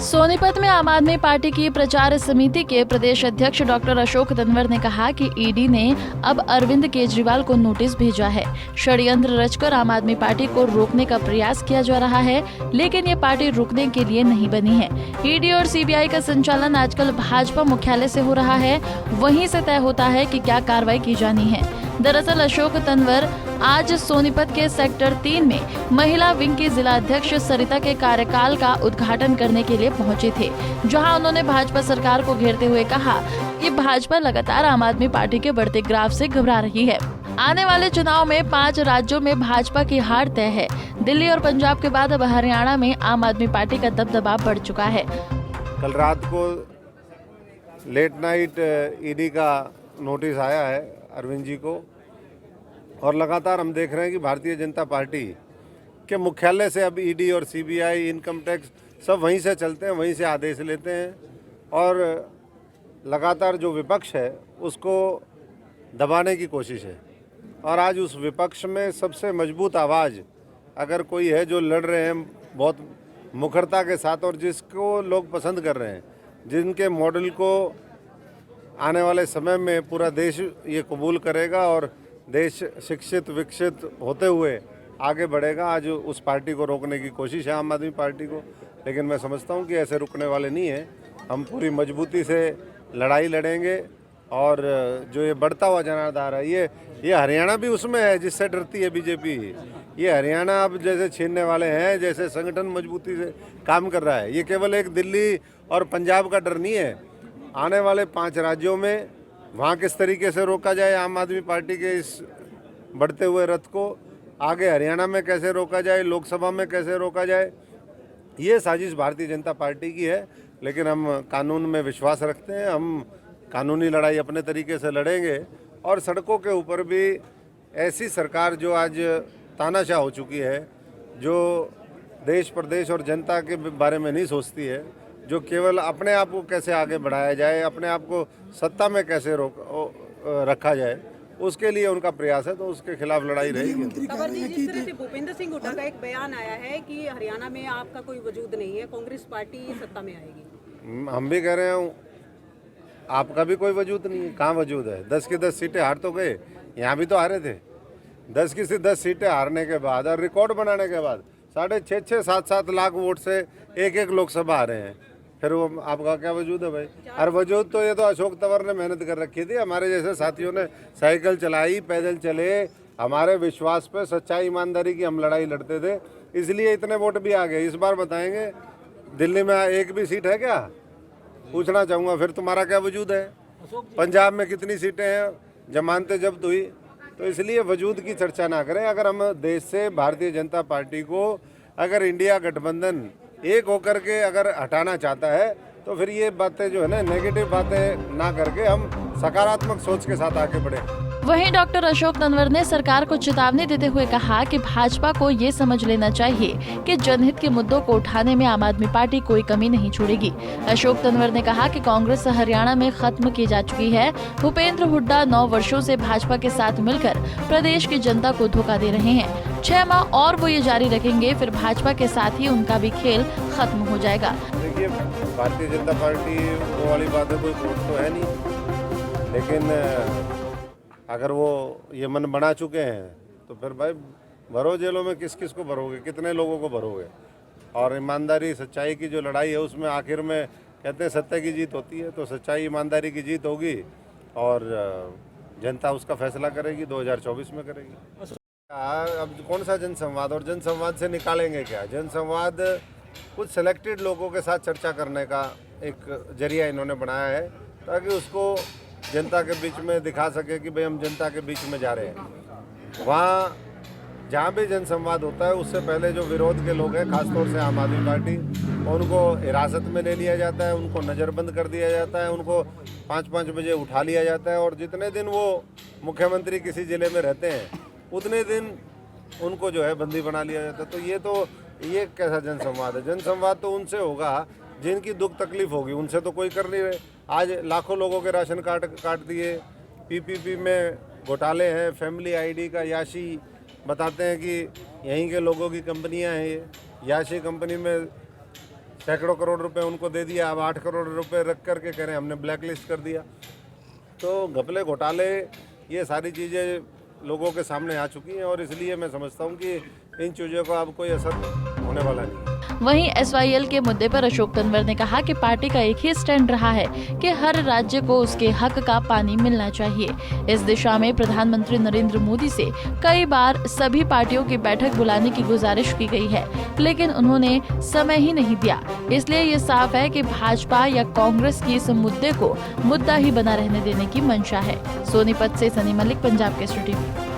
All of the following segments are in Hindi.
सोनीपत में आम आदमी पार्टी की प्रचार समिति के प्रदेश अध्यक्ष डॉक्टर अशोक तंवर ने कहा कि ईडी ने अब अरविंद केजरीवाल को नोटिस भेजा है। षड्यंत्र रचकर आम आदमी पार्टी को रोकने का प्रयास किया जा रहा है, लेकिन ये पार्टी रुकने के लिए नहीं बनी है। ईडी और सीबीआई का संचालन आजकल भाजपा मुख्यालय से हो रहा है, वहीं से तय होता है कि क्या कार्रवाई की जानी है। दरअसल अशोक तंवर आज सोनीपत के सेक्टर 3 में महिला विंग की जिला अध्यक्ष सरिता के कार्यकाल का उद्घाटन करने के लिए पहुंचे थे, जहां उन्होंने भाजपा सरकार को घेरते हुए कहा कि भाजपा लगातार आम आदमी पार्टी के बढ़ते ग्राफ से घबरा रही है। आने वाले चुनाव में 5 राज्यों में भाजपा की हार तय है। दिल्ली और पंजाब के बाद अब हरियाणा में आम आदमी पार्टी का दबदबा बढ़ चुका है। कल रात को लेट नाइट ईडी का नोटिस आया है अरविंद जी को, और लगातार हम देख रहे हैं कि भारतीय जनता पार्टी के मुख्यालय से अब ईडी और सीबीआई, इनकम टैक्स सब वहीं से चलते हैं, वहीं से आदेश लेते हैं, और लगातार जो विपक्ष है उसको दबाने की कोशिश है। और आज उस विपक्ष में सबसे मजबूत आवाज़ अगर कोई है जो लड़ रहे हैं बहुत मुखरता के साथ, और जिसको लोग पसंद कर रहे हैं, जिनके मॉडल को आने वाले समय में पूरा देश ये कबूल करेगा और देश शिक्षित विकसित होते हुए आगे बढ़ेगा, आज उस पार्टी को रोकने की कोशिश है आम आदमी पार्टी को। लेकिन मैं समझता हूँ कि ऐसे रुकने वाले नहीं हैं। हम पूरी मजबूती से लड़ाई लड़ेंगे, और जो ये बढ़ता हुआ जनाधार है, ये हरियाणा भी उसमें है जिससे डरती है बीजेपी। ये हरियाणा अब जैसे छीनने वाले हैं, जैसे संगठन मजबूती से काम कर रहा है। ये केवल एक दिल्ली और पंजाब का डर नहीं है। आने वाले 5 राज्यों में वहाँ किस तरीके से रोका जाए आम आदमी पार्टी के इस बढ़ते हुए रथ को, आगे हरियाणा में कैसे रोका जाए, लोकसभा में कैसे रोका जाए, ये साजिश भारतीय जनता पार्टी की है। लेकिन हम कानून में विश्वास रखते हैं, हम कानूनी लड़ाई अपने तरीके से लड़ेंगे। और सड़कों के ऊपर भी ऐसी सरकार जो आज तानाशाह हो चुकी है, जो देश प्रदेश और जनता के बारे में नहीं सोचती है, जो केवल अपने आप को कैसे आगे बढ़ाया जाए, अपने आप को सत्ता में कैसे रखा जाए, उसके लिए उनका प्रयास है, तो उसके खिलाफ लड़ाई रहेगी। खबर जी, जिस तरह से भूपेंद्र सिंह हुड्डा का एक बयान आया है कि हरियाणा में आपका कोई वजूद नहीं है, कांग्रेस पार्टी सत्ता में आएगी। हम भी कह रहे हैं आपका भी कोई वजूद नहीं है। कहाँ वजूद है? 10 की 10 सीटें हार तो गए, यहाँ भी तो हारे थे। 10 की 10 सीटें हारने के बाद और रिकॉर्ड बनाने के बाद 6.5 7 लाख वोट से एक लोकसभा आ रहे हैं, फिर वो आपका क्या वजूद है भाई? और वजूद तो ये तो अशोक तंवर ने मेहनत कर रखी थी, हमारे जैसे साथियों ने साइकिल चलाई, पैदल चले, हमारे विश्वास पे सच्चाई ईमानदारी की हम लड़ाई लड़ते थे, इसलिए इतने वोट भी आ गए। इस बार बताएंगे दिल्ली में एक भी सीट है क्या? पूछना चाहूँगा, फिर तुम्हारा क्या वजूद है? पंजाब में कितनी सीटें हैं? जमानतें जब्त हुई। तो इसलिए वजूद की चर्चा ना करें। अगर हम देश से भारतीय जनता पार्टी को, अगर इंडिया गठबंधन एक होकर के अगर हटाना चाहता है, तो फिर ये बातें जो है ना, नेगेटिव बातें ना करके हम सकारात्मक सोच के साथ आगे बढ़े। वहीं डॉक्टर अशोक तंवर ने सरकार को चेतावनी देते हुए कहा कि भाजपा को ये समझ लेना चाहिए कि जनहित के मुद्दों को उठाने में आम आदमी पार्टी कोई कमी नहीं छोड़ेगी। अशोक तंवर ने कहा कि कांग्रेस हरियाणा में खत्म की जा चुकी है। भूपेंद्र हुड्डा 9 वर्षों से भाजपा के साथ मिलकर प्रदेश की जनता को धोखा दे रहे हैं। 6 माह और वो ये जारी रखेंगे, फिर भाजपा के साथ ही उनका भी खेल खत्म हो जाएगा। देखिए, भारतीय जनता पार्टी वो वाली बात है, कोई वोट तो है नहीं, लेकिन अगर वो ये मन बना चुके हैं तो फिर भाई भरो जेलों में, किस किस को भरोगे, कितने लोगों को भरोगे? और ईमानदारी सच्चाई की जो लड़ाई है, उसमें आखिर में कहते हैं सत्य की जीत होती है, तो सच्चाई ईमानदारी की जीत होगी और जनता उसका फैसला करेगी, 2024 में करेगी। अब कौन सा जनसंवाद, और जनसंवाद से निकालेंगे क्या? जनसंवाद कुछ सिलेक्टेड लोगों के साथ चर्चा करने का एक जरिया इन्होंने बनाया है, ताकि उसको जनता के बीच में दिखा सके कि भाई हम जनता के बीच में जा रहे हैं। वहाँ जहाँ भी जनसंवाद होता है, उससे पहले जो विरोध के लोग हैं, खासतौर से आम आदमी पार्टी, उनको हिरासत में ले लिया जाता है, उनको नज़रबंद कर दिया जाता है, उनको 5-5 बजे उठा लिया जाता है, और जितने दिन वो मुख्यमंत्री किसी ज़िले में रहते हैं, उतने दिन उनको जो है बंदी बना लिया जाता है। तो ये कैसा जनसंवाद है? जनसंवाद तो उनसे होगा जिनकी दुख तकलीफ होगी, उनसे तो कोई कर नहीं रहे। आज लाखों लोगों के राशन कार्ड काट दिए, पीपीपी में घोटाले हैं, फैमिली आईडी का याशी बताते हैं कि यहीं के लोगों की कंपनियां हैं। ये याशी कंपनी में सैकड़ों करोड़ रुपए उनको दे दिया, अब 8 करोड़ रुपए रख करके कह रहे हैं हमने ब्लैक लिस्ट कर दिया। तो घपले घोटाले ये सारी चीज़ें लोगों के सामने आ चुकी हैं और इसलिए मैं समझता हूँ कि इन चीज़ों का अब कोई असर होने वाला नहीं है। वहीं SYL के मुद्दे पर अशोक तंवर ने कहा कि पार्टी का एक ही स्टैंड रहा है कि हर राज्य को उसके हक का पानी मिलना चाहिए। इस दिशा में प्रधानमंत्री नरेंद्र मोदी से कई बार सभी पार्टियों की बैठक बुलाने की गुजारिश की गई है, लेकिन उन्होंने समय ही नहीं दिया। इसलिए ये साफ है कि भाजपा या कांग्रेस की इस मुद्दे को मुद्दा ही बना रहने देने की मंशा है। सोनीपत से सनी मलिक, पंजाब केसरी टीवी।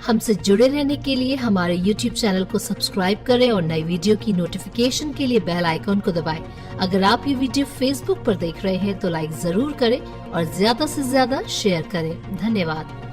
हमसे जुड़े रहने के लिए हमारे YouTube चैनल को सब्सक्राइब करें और नई वीडियो की नोटिफिकेशन के लिए बेल आइकॉन को दबाएं। अगर आप ये वीडियो Facebook पर देख रहे हैं तो लाइक जरूर करें और ज्यादा से ज्यादा शेयर करें। धन्यवाद।